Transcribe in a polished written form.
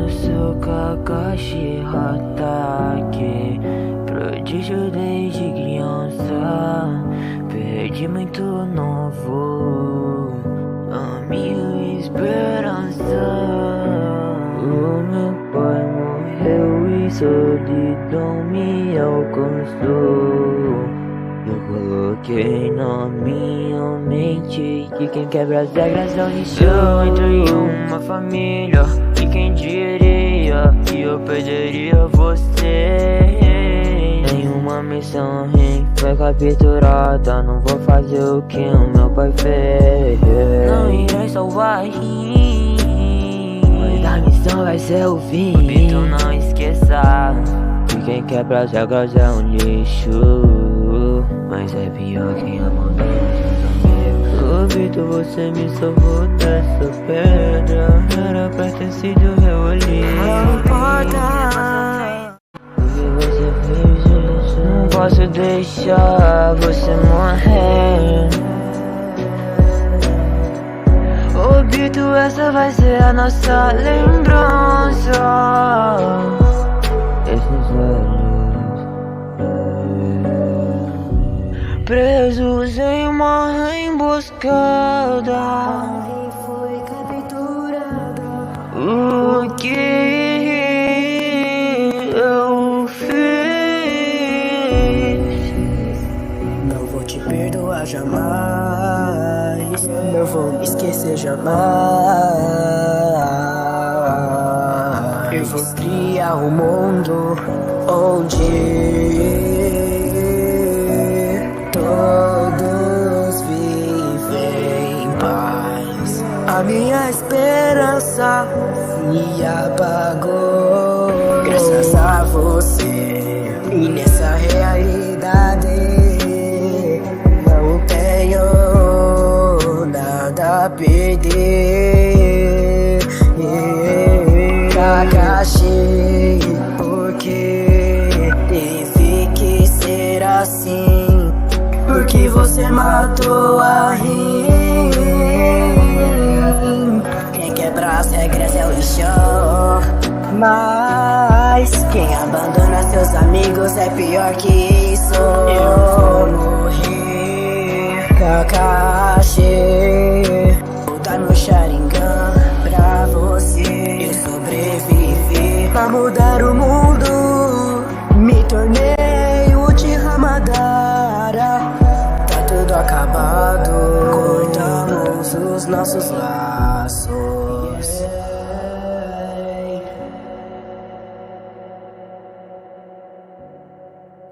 Eu sou Kakashi Hatake, prodígio desde criança. Perdi muito novo a minha esperança. O meu pai morreu e solidão me alcançou. Eu coloquei na minha mente que quem quebra as regras não lixo. Eu entrei em uma família e quem diria que eu perderia você. Nenhuma missão foi capturada, não vou fazer o que o meu pai fez. Não irei salvar mas a missão vai ser o fim. Então não esqueça que quem quebra as regras é um lixo. Mas é pior quem abandona seus amigos. Duvido você me salvou dessa pedra. Era pra ter sido eu ali. Não importa o que você fez isso. Não posso deixar você morrer. Obito, essa vai ser a nossa lembrança. Esses olhos presos em uma emboscada. Alguém foi capturado. O que eu fiz? Não vou te perdoar jamais. Não vou me esquecer jamais. Eu vou criar um mundo onde todos vivem em paz. A minha esperança se apagou graças a você. E nessa realidade não tenho nada a perder. Kakashi, porque teve que ser assim? Porque você matou a rim. Quem quebra as regras é o lixo. Mas quem abandona seus amigos é pior que isso. Eu vou morrer, Kakashi. Vou dar meu Sharingan pra você. Eu sobrevivi pra mudar o